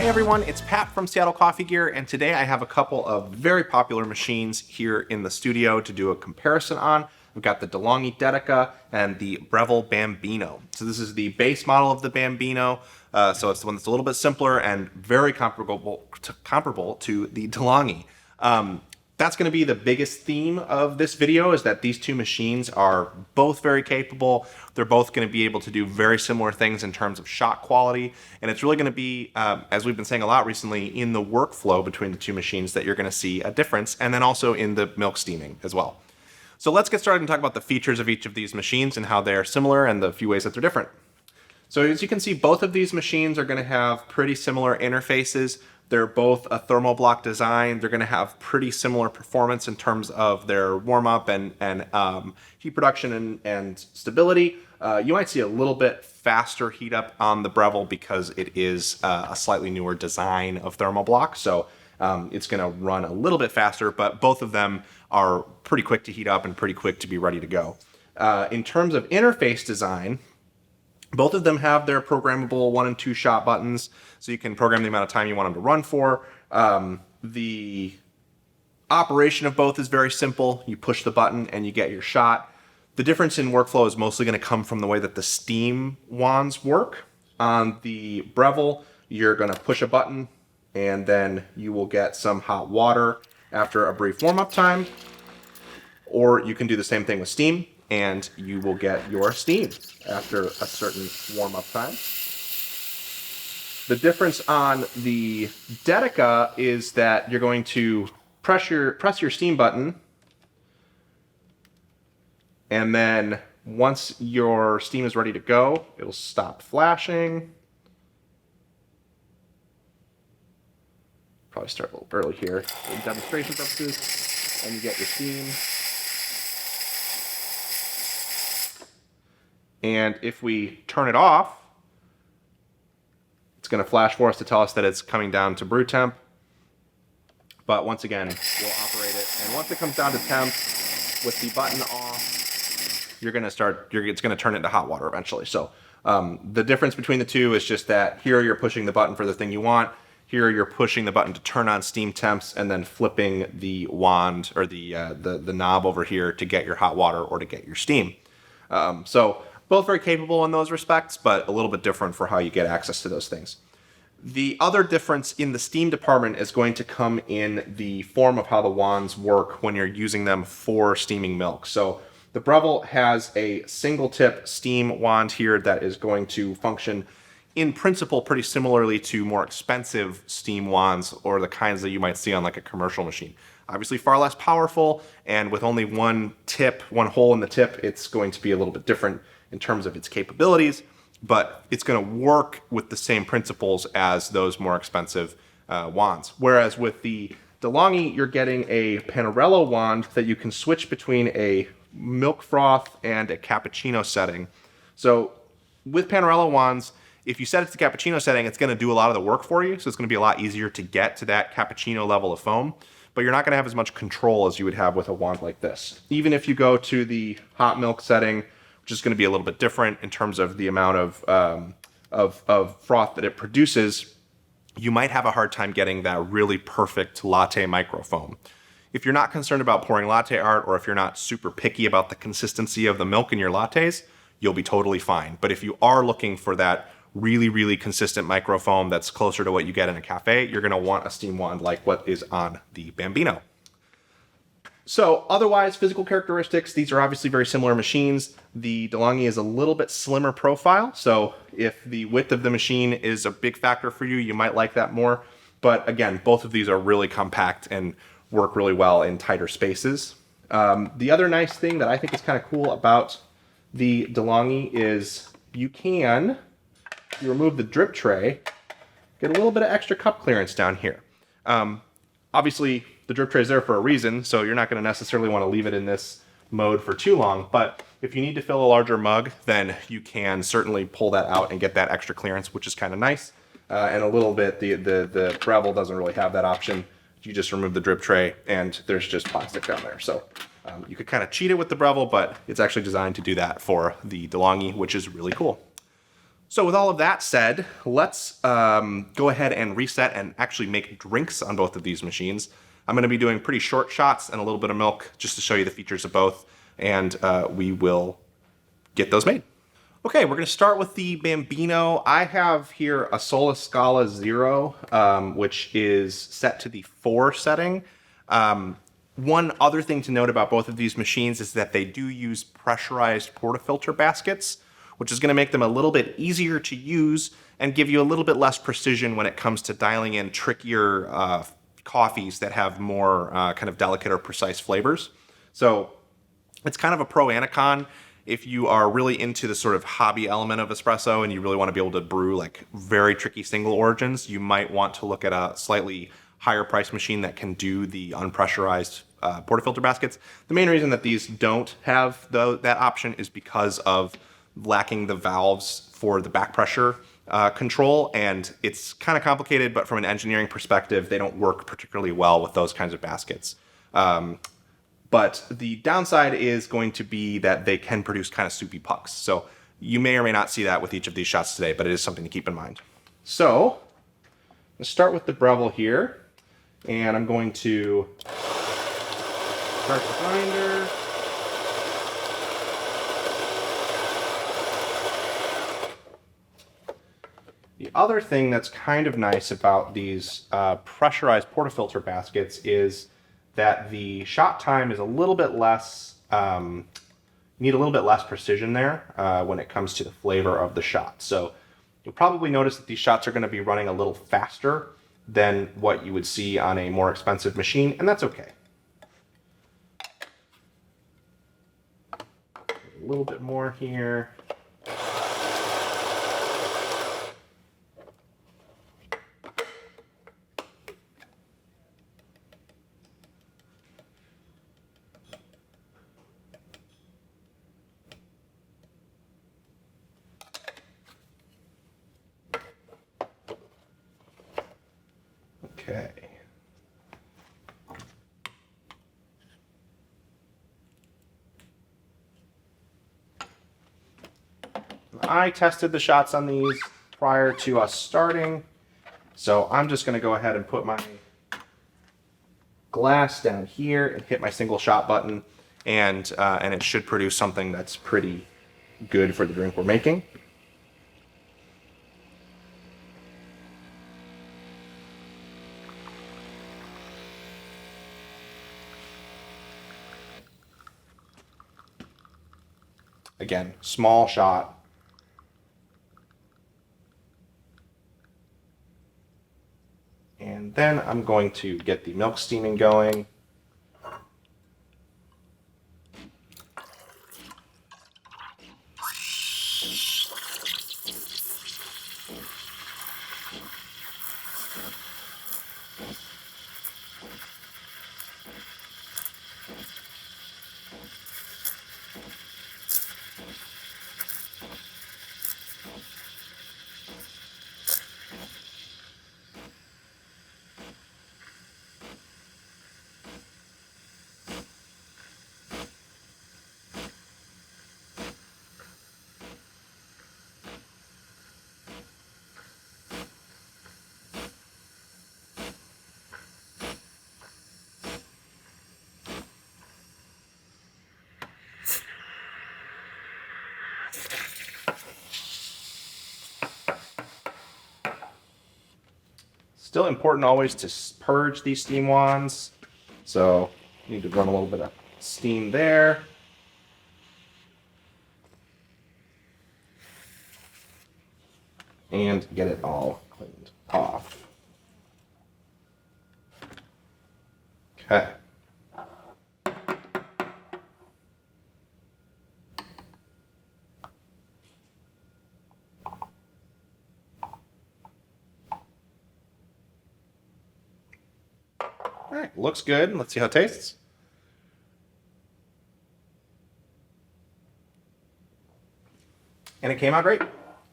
everyone, it's Pat from Seattle Coffee Gear, and today I have a couple of very popular machines here in the studio to do a comparison on. We've got the Delonghi Dedica and the Breville Bambino. So this is the base model of the Bambino, so it's the one that's a little bit simpler and very comparable to the Delonghi. That's going to be the biggest theme of this video, is that these two machines are both very capable. They're both going to be able to do very similar things in terms of shot quality. And it's really going to be, as we've been saying a lot recently, in the workflow between the two machines that you're going to see a difference, and then also in the milk steaming as well. So let's get started and talk about the features of each of these machines and how they're similar and the few ways that they're different. So as you can see, both of these machines are going to have pretty similar interfaces. They're both a thermoblock design. They're going to have pretty similar performance in terms of their warm-up and heat production and stability. You might see a little bit faster heat up on the Breville because it is a slightly newer design of thermoblock. So it's going to run a little bit faster, but both of them are pretty quick to heat up and pretty quick to be ready to go. In terms of interface design, both of them have their programmable 1 and 2 shot buttons, so you can program the amount of time you want them to run for. The operation of both is very simple. You push the button and you get your shot. The difference in workflow is mostly going to come from the way that the steam wands work. On the Breville, you're going to push a button and then you will get some hot water after a brief warm-up time. Or you can do the same thing with steam, and you will get your steam after a certain warm-up time. The difference on the Dedica is that you're going to press your steam button, and then once your steam is ready to go, it'll stop flashing. Probably start a little early here for demonstration purposes, and you get your steam. And if we turn it off, it's going to flash for us to tell us that it's coming down to brew temp. But once again, we'll operate it. And once it comes down to temp, with the button off, it's going to turn into hot water eventually. So the difference between the two is just that here you're pushing the button for the thing you want. Here you're pushing the button to turn on steam temps and then flipping the wand or the knob over here to get your hot water or to get your steam. So both very capable in those respects, but a little bit different for how you get access to those things. The other difference in the steam department is going to come in the form of how the wands work when you're using them for steaming milk. So the Breville has a single tip steam wand here that is going to function in principle pretty similarly to more expensive steam wands or the kinds that you might see on like a commercial machine. Obviously far less powerful, and with only one hole in the tip, it's going to be a little bit different in terms of its capabilities, but it's going to work with the same principles as those more expensive wands. Whereas with the Delonghi, you're getting a Panarello wand that you can switch between a milk froth and a cappuccino setting. So with Panarello wands, if you set it to the cappuccino setting, it's going to do a lot of the work for you, so it's going to be a lot easier to get to that cappuccino level of foam, but you're not going to have as much control as you would have with a wand like this. Even if you go to the hot milk setting, which is going to be a little bit different in terms of the amount of froth that it produces, you might have a hard time getting that really perfect latte microfoam. If you're not concerned about pouring latte art, or if you're not super picky about the consistency of the milk in your lattes, you'll be totally fine. But if you are looking for that really, really consistent microfoam that's closer to what you get in a cafe, you're going to want a steam wand like what is on the Bambino. So otherwise, physical characteristics, these are obviously very similar machines. The Delonghi is a little bit slimmer profile, so if the width of the machine is a big factor for you, you might like that more. But again, both of these are really compact and work really well in tighter spaces. The other nice thing that I think is kind of cool about the Delonghi is you remove the drip tray, get a little bit of extra cup clearance down here. Obviously, the drip tray is there for a reason, so you're not going to necessarily want to leave it in this mode for too long, but if you need to fill a larger mug, then you can certainly pull that out and get that extra clearance, which is kind of nice. And a little bit, the Breville doesn't really have that option. You just remove the drip tray and there's just plastic down there. So you could kind of cheat it with the Breville, but it's actually designed to do that for the Delonghi, which is really cool. So with all of that said, let's go ahead and reset and actually make drinks on both of these machines. I'm going to be doing pretty short shots and a little bit of milk just to show you the features of both, and we will get those made. Okay, we're going to start with the Bambino. I have here a Sola Scala 0, which is set to the 4 setting. One other thing to note about both of these machines is that they do use pressurized portafilter baskets, which is going to make them a little bit easier to use and give you a little bit less precision when it comes to dialing in trickier coffees that have more kind of delicate or precise flavors. So it's kind of a pro and a con. If you are really into the sort of hobby element of espresso and you really want to be able to brew like very tricky single origins, you might want to look at a slightly higher price machine that can do the unpressurized portafilter baskets. The main reason that these don't have that option is because of lacking the valves for the back pressure control, and it's kind of complicated, but from an engineering perspective, they don't work particularly well with those kinds of baskets. But the downside is going to be that they can produce kind of soupy pucks. So you may or may not see that with each of these shots today, but it is something to keep in mind. So let's start with the Breville here, and I'm going to start the binder. The other thing that's kind of nice about these pressurized portafilter baskets is that the shot time is a little bit less, you need a little bit less precision there when it comes to the flavor of the shot. So you'll probably notice that these shots are going to be running a little faster than what you would see on a more expensive machine, and that's okay. A little bit more here. Okay. I tested the shots on these prior to us starting, so I'm just going to go ahead and put my glass down here and hit my single shot button, and it should produce something that's pretty good for the drink we're making. Again, small shot. And then I'm going to get the milk steaming going. Still important always to purge these steam wands. So you need to run a little bit of steam there. And get it all cleaned off. Okay. All right, looks good. Let's see how it tastes. And it came out great.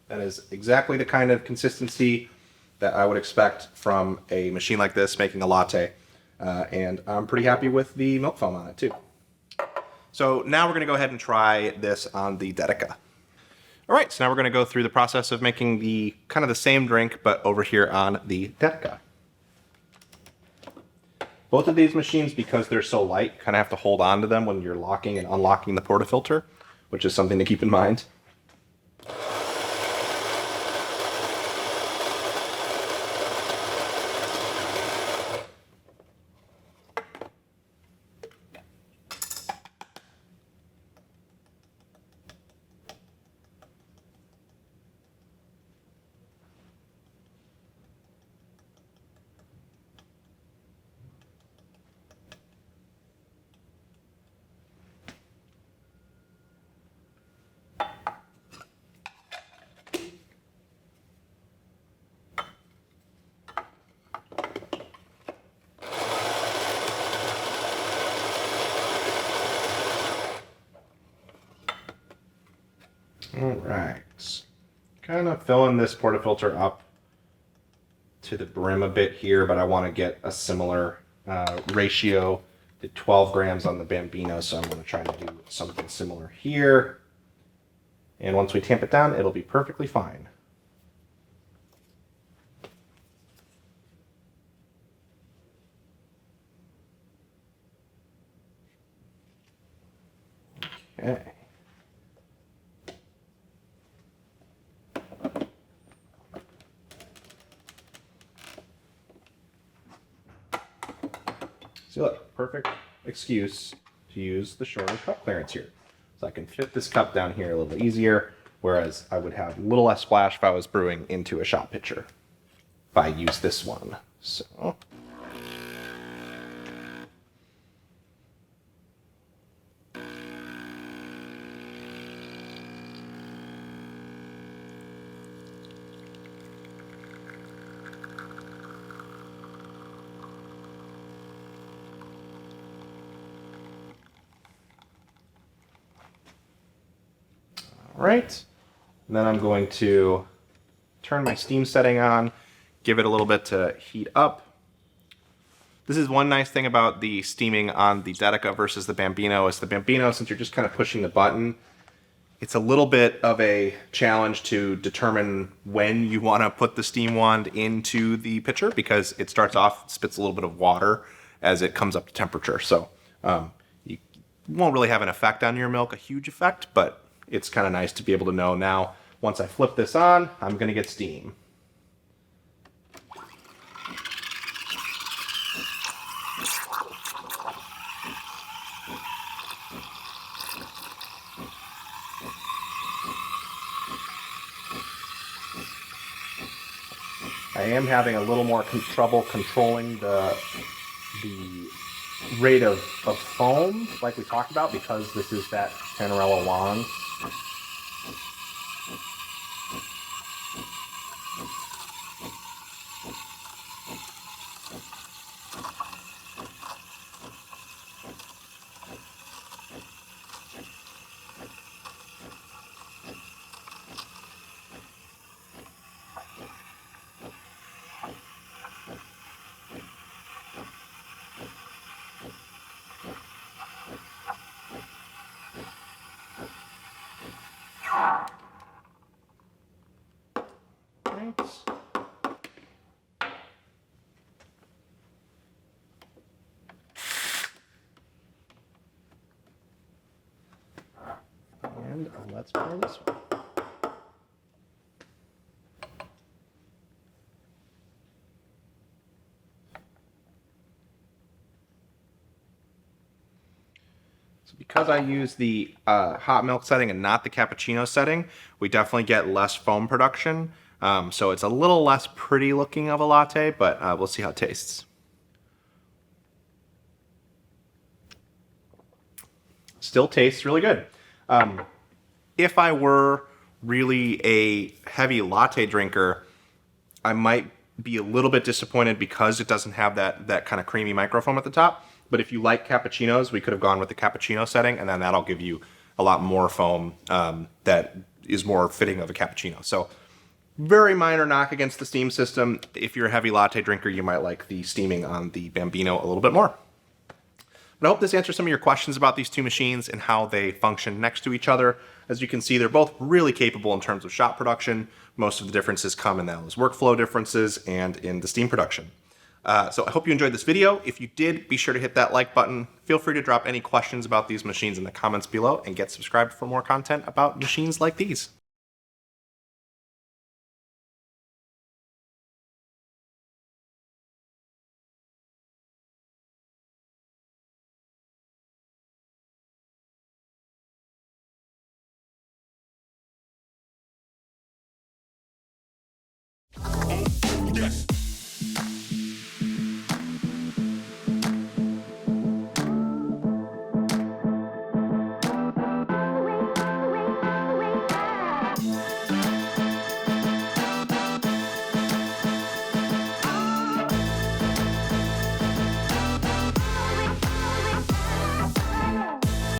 That is exactly the kind of consistency that I would expect from a machine like this making a latte. And I'm pretty happy with the milk foam on it too. So now we're gonna go ahead and try this on the Dedica. All right, so now we're going to go through the process of making the kind of the same drink, but over here on the Dedica. Both of these machines, because they're so light, kind of have to hold on to them when you're locking and unlocking the portafilter, which is something to keep in mind. All right, kind of filling this portafilter up to the brim a bit here, but I want to get a similar ratio to 12 grams on the Bambino, so I'm going to try to do something similar here. And once we tamp it down, it'll be perfectly fine. Okay. See, look, perfect excuse to use the shorter cup clearance here. So I can fit this cup down here a little easier, whereas I would have a little less splash if I was brewing into a shot pitcher if I use this one. So. All right, and then I'm going to turn my steam setting on, give it a little bit to heat up. This is one nice thing about the steaming on the Dedica versus the Bambino is the Bambino, since you're just kind of pushing the button, it's a little bit of a challenge to determine when you want to put the steam wand into the pitcher because it starts off, spits a little bit of water as it comes up to temperature. So you won't really have an effect on your milk, a huge effect, but it's kind of nice to be able to know now, once I flip this on, I'm going to get steam. I am having a little more trouble controlling the rate of foam, like we talked about, because this is that Panarello wand. And let's pour this one. So because I use the hot milk setting and not the cappuccino setting, we definitely get less foam production. So it's a little less pretty looking of a latte, but we'll see how it tastes. Still tastes really good. If I were really a heavy latte drinker, I might be a little bit disappointed because it doesn't have that kind of creamy microfoam at the top. But if you like cappuccinos, we could have gone with the cappuccino setting, and then that'll give you a lot more foam that is more fitting of a cappuccino. So very minor knock against the steam system. If you're a heavy latte drinker, you might like the steaming on the Bambino a little bit more. But I hope this answers some of your questions about these two machines and how they function next to each other. As you can see, they're both really capable in terms of shot production. Most of the differences come in those workflow differences and in the steam production. So I hope you enjoyed this video. If you did, be sure to hit that like button. Feel free to drop any questions about these machines in the comments below, and get subscribed for more content about machines like these. Yes.